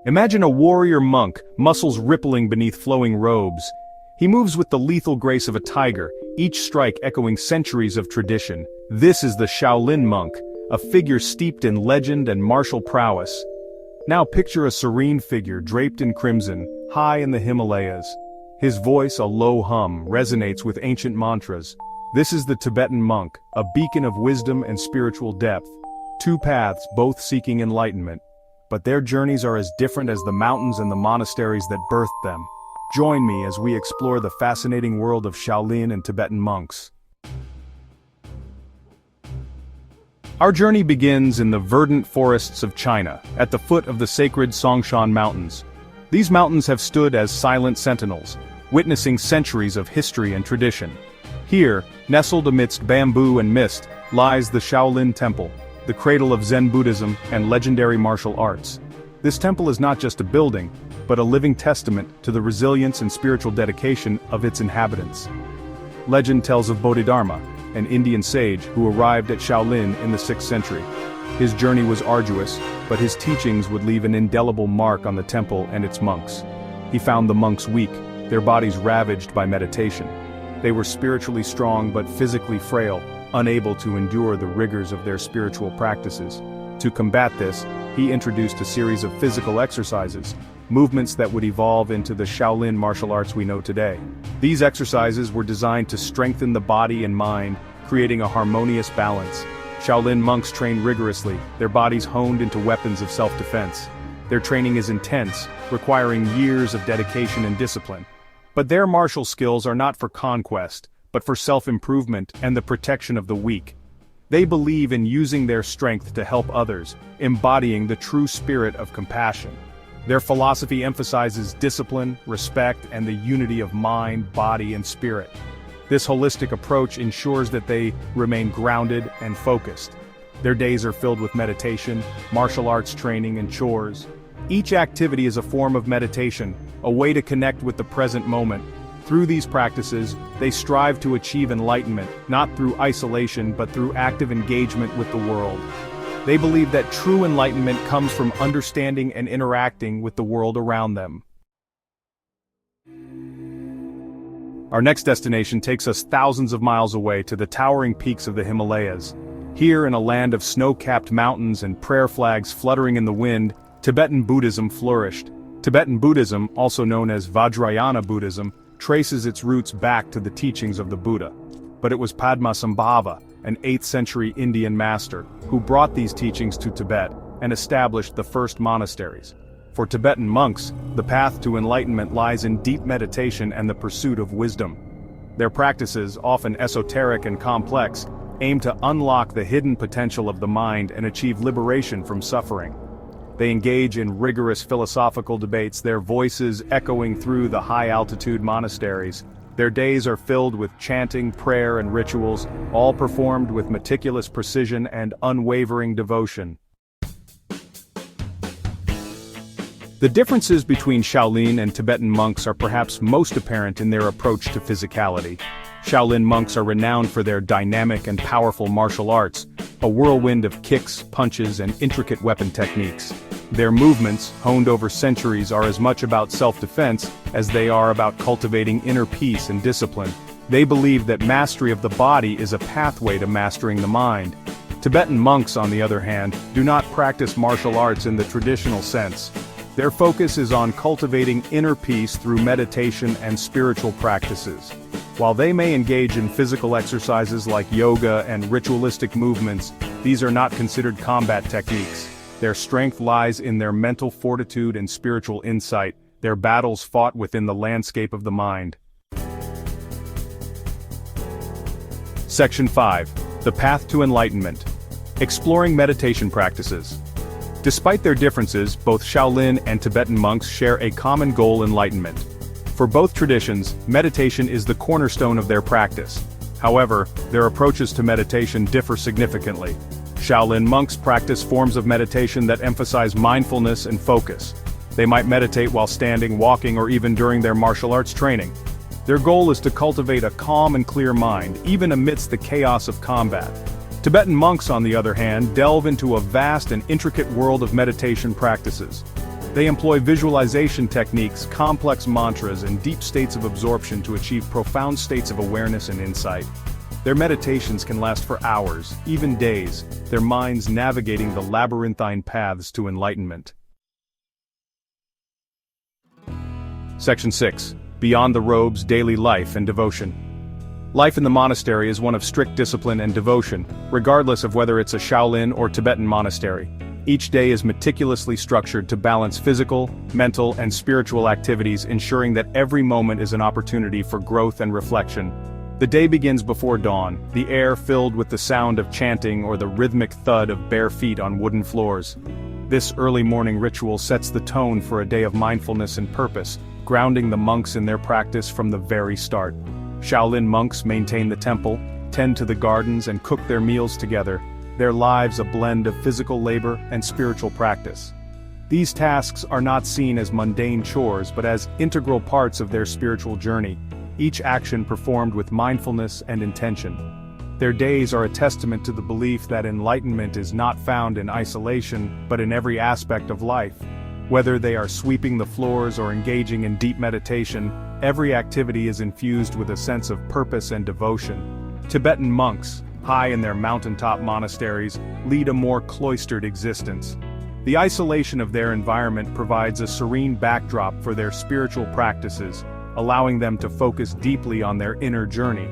Imagine a warrior monk, muscles rippling beneath flowing robes. He moves with the lethal grace of a tiger, each strike echoing centuries of tradition. This is the Shaolin monk, a figure steeped in legend and martial prowess. Now picture a serene figure draped in crimson, high in the Himalayas. His voice, a low hum, resonates with ancient mantras. This is the Tibetan monk, a beacon of wisdom and spiritual depth. Two paths, both seeking enlightenment. But their journeys are as different as the mountains and the monasteries that birthed them. Join me as we explore the fascinating world of Shaolin and Tibetan monks. Our journey begins in the verdant forests of China, at the foot of the sacred Songshan Mountains. These mountains have stood as silent sentinels, witnessing centuries of history and tradition. Here, nestled amidst bamboo and mist, lies the Shaolin Temple, the cradle of Zen Buddhism and legendary martial arts. This temple is not just a building, but a living testament to the resilience and spiritual dedication of its inhabitants. Legend tells of Bodhidharma, an Indian sage who arrived at Shaolin in the 6th century. His journey was arduous, but his teachings would leave an indelible mark on the temple and its monks. He found the monks weak, their bodies ravaged by meditation. They were spiritually strong but physically frail, unable to endure the rigors of their spiritual practices. To combat this, he introduced a series of physical exercises, movements that would evolve into the Shaolin martial arts we know today. These exercises were designed to strengthen the body and mind, creating a harmonious balance. Shaolin monks train rigorously, their bodies honed into weapons of self-defense. Their training is intense, requiring years of dedication and discipline. But their martial skills are not for conquest, but for self-improvement and the protection of the weak. They believe in using their strength to help others, embodying the true spirit of compassion. Their philosophy emphasizes discipline, respect, and the unity of mind, body, and spirit. This holistic approach ensures that they remain grounded and focused. Their days are filled with meditation, martial arts training, and chores. Each activity is a form of meditation, a way to connect with the present moment. Through these practices, they strive to achieve enlightenment, not through isolation but through active engagement with the world. They believe that true enlightenment comes from understanding and interacting with the world around them. Our next destination takes us thousands of miles away to the towering peaks of the Himalayas. Here, in a land of snow-capped mountains and prayer flags fluttering in the wind, Tibetan Buddhism flourished. Tibetan Buddhism, also known as Vajrayana Buddhism, traces its roots back to the teachings of the Buddha. But it was Padmasambhava, an 8th century Indian master, who brought these teachings to Tibet and established the first monasteries. For Tibetan monks, the path to enlightenment lies in deep meditation and the pursuit of wisdom. Their practices, often esoteric and complex, aim to unlock the hidden potential of the mind and achieve liberation from suffering. They engage in rigorous philosophical debates, their voices echoing through the high-altitude monasteries. Their days are filled with chanting, prayer, and rituals, all performed with meticulous precision and unwavering devotion. The differences between Shaolin and Tibetan monks are perhaps most apparent in their approach to physicality. Shaolin monks are renowned for their dynamic and powerful martial arts, a whirlwind of kicks, punches, and intricate weapon techniques. Their movements, honed over centuries, are as much about self-defense as they are about cultivating inner peace and discipline. They believe that mastery of the body is a pathway to mastering the mind. Tibetan monks, on the other hand, do not practice martial arts in the traditional sense. Their focus is on cultivating inner peace through meditation and spiritual practices. While they may engage in physical exercises like yoga and ritualistic movements, these are not considered combat techniques. Their strength lies in their mental fortitude and spiritual insight, their battles fought within the landscape of the mind. Section 5. The Path to Enlightenment. Exploring meditation practices. Despite their differences, both Shaolin and Tibetan monks share a common goal: enlightenment. For both traditions, meditation is the cornerstone of their practice. However, their approaches to meditation differ significantly. Shaolin monks practice forms of meditation that emphasize mindfulness and focus. They might meditate while standing, walking, or even during their martial arts training. Their goal is to cultivate a calm and clear mind, even amidst the chaos of combat. Tibetan monks, on the other hand, delve into a vast and intricate world of meditation practices. They employ visualization techniques, complex mantras, and deep states of absorption to achieve profound states of awareness and insight. Their meditations can last for hours, even days, their minds navigating the labyrinthine paths to enlightenment. Section 6. Beyond the Robes: Daily Life and Devotion. Life in the monastery is one of strict discipline and devotion, regardless of whether it's a Shaolin or Tibetan monastery. Each day is meticulously structured to balance physical, mental, and spiritual activities, ensuring that every moment is an opportunity for growth and reflection. The day begins before dawn, the air filled with the sound of chanting or the rhythmic thud of bare feet on wooden floors. This early morning ritual sets the tone for a day of mindfulness and purpose, grounding the monks in their practice from the very start. Shaolin monks maintain the temple, tend to the gardens, and cook their meals together, their lives a blend of physical labor and spiritual practice. These tasks are not seen as mundane chores but as integral parts of their spiritual journey, each action performed with mindfulness and intention. Their days are a testament to the belief that enlightenment is not found in isolation but in every aspect of life. Whether they are sweeping the floors or engaging in deep meditation, every activity is infused with a sense of purpose and devotion. Tibetan monks, high in their mountaintop monasteries, lead a more cloistered existence. The isolation of their environment provides a serene backdrop for their spiritual practices, allowing them to focus deeply on their inner journey.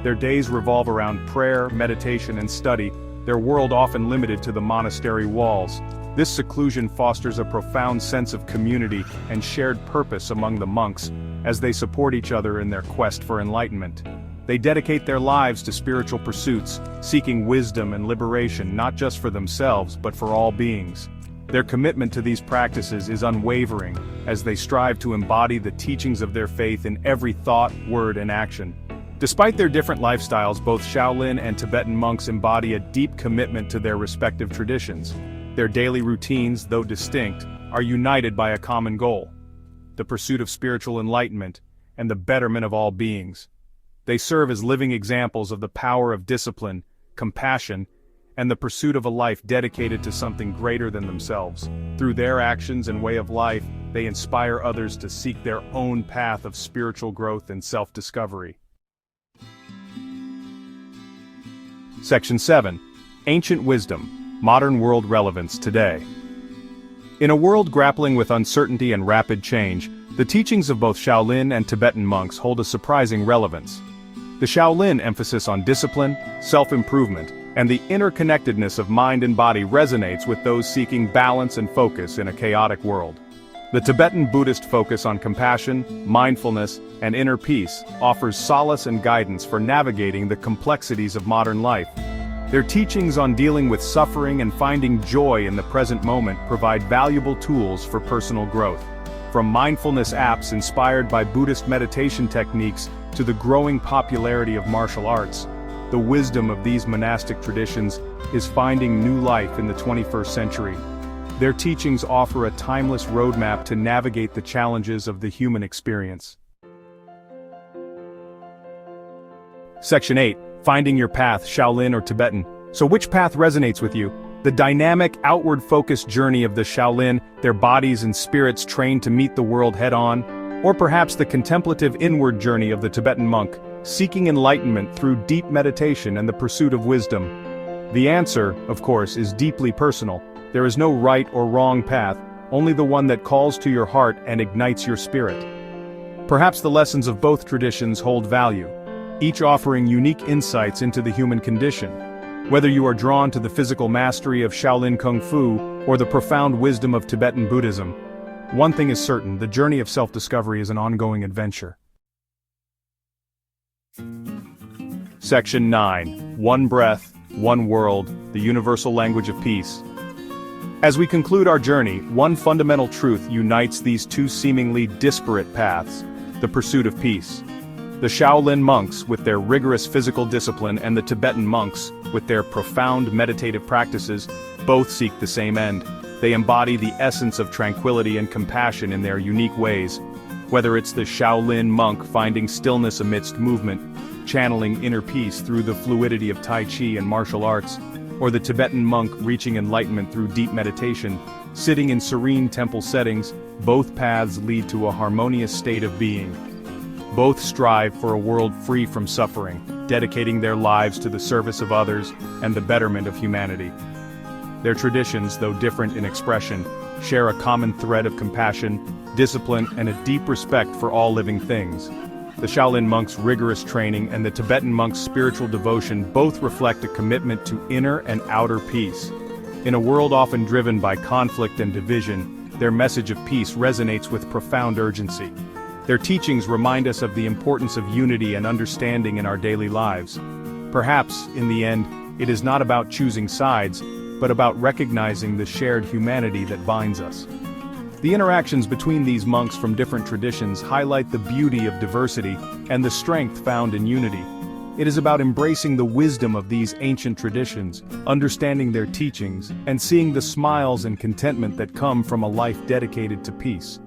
Their days revolve around prayer, meditation, and study, their world often limited to the monastery walls. This seclusion fosters a profound sense of community and shared purpose among the monks, as they support each other in their quest for enlightenment. They dedicate their lives to spiritual pursuits, seeking wisdom and liberation not just for themselves but for all beings. Their commitment to these practices is unwavering, as they strive to embody the teachings of their faith in every thought, word, and action. Despite their different lifestyles, both Shaolin and Tibetan monks embody a deep commitment to their respective traditions. Their daily routines, though distinct, are united by a common goal: the pursuit of spiritual enlightenment and the betterment of all beings. They serve as living examples of the power of discipline, compassion, and the pursuit of a life dedicated to something greater than themselves. Through their actions and way of life, they inspire others to seek their own path of spiritual growth and self-discovery. Section 7. Ancient Wisdom: Modern World Relevance Today. In a world grappling with uncertainty and rapid change, the teachings of both Shaolin and Tibetan monks hold a surprising relevance. The Shaolin emphasis on discipline, self-improvement, and the interconnectedness of mind and body resonates with those seeking balance and focus in a chaotic world. The Tibetan Buddhist focus on compassion, mindfulness, and inner peace offers solace and guidance for navigating the complexities of modern life. Their teachings on dealing with suffering and finding joy in the present moment provide valuable tools for personal growth. From mindfulness apps inspired by Buddhist meditation techniques to the growing popularity of martial arts, the wisdom of these monastic traditions is finding new life in the 21st century. Their teachings offer a timeless roadmap to navigate the challenges of the human experience. Section 8. Finding your path: Shaolin or Tibetan. So which path resonates with you? The dynamic, outward-focused journey of the Shaolin, their bodies and spirits trained to meet the world head-on? Or perhaps the contemplative inward journey of the Tibetan monk, seeking enlightenment through deep meditation and the pursuit of wisdom? The answer, of course, is deeply personal. There is no right or wrong path, only the one that calls to your heart and ignites your spirit. Perhaps the lessons of both traditions hold value, each offering unique insights into the human condition. Whether you are drawn to the physical mastery of Shaolin Kung Fu or the profound wisdom of Tibetan Buddhism, one thing is certain: the journey of self-discovery is an ongoing adventure. Section 9. One Breath, One World, the Universal Language of Peace. As we conclude our journey, one fundamental truth unites these two seemingly disparate paths: the pursuit of peace. The Shaolin monks, with their rigorous physical discipline, and the Tibetan monks, with their profound meditative practices, both seek the same end. They embody the essence of tranquility and compassion in their unique ways. Whether it's the Shaolin monk finding stillness amidst movement, channeling inner peace through the fluidity of Tai Chi and martial arts, or the Tibetan monk reaching enlightenment through deep meditation, sitting in serene temple settings, both paths lead to a harmonious state of being. Both strive for a world free from suffering, dedicating their lives to the service of others and the betterment of humanity. Their traditions, though different in expression, share a common thread of compassion, discipline, and a deep respect for all living things. The Shaolin monk's rigorous training and the Tibetan monk's spiritual devotion both reflect a commitment to inner and outer peace. In a world often driven by conflict and division, their message of peace resonates with profound urgency. Their teachings remind us of the importance of unity and understanding in our daily lives. Perhaps, in the end, it is not about choosing sides, but about recognizing the shared humanity that binds us. The interactions between these monks from different traditions highlight the beauty of diversity and the strength found in unity. It is about embracing the wisdom of these ancient traditions, understanding their teachings, and seeing the smiles and contentment that come from a life dedicated to peace.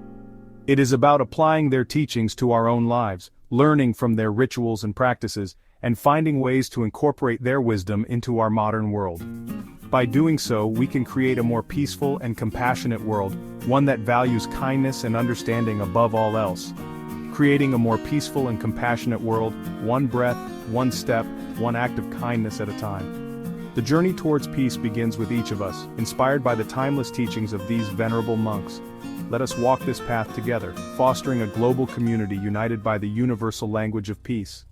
It is about applying their teachings to our own lives, learning from their rituals and practices, and finding ways to incorporate their wisdom into our modern world. By doing so, we can create a more peaceful and compassionate world, one that values kindness and understanding above all else. Creating a more peaceful and compassionate world, one breath, one step, one act of kindness at a time. The journey towards peace begins with each of us, inspired by the timeless teachings of these venerable monks. Let us walk this path together, fostering a global community united by the universal language of peace.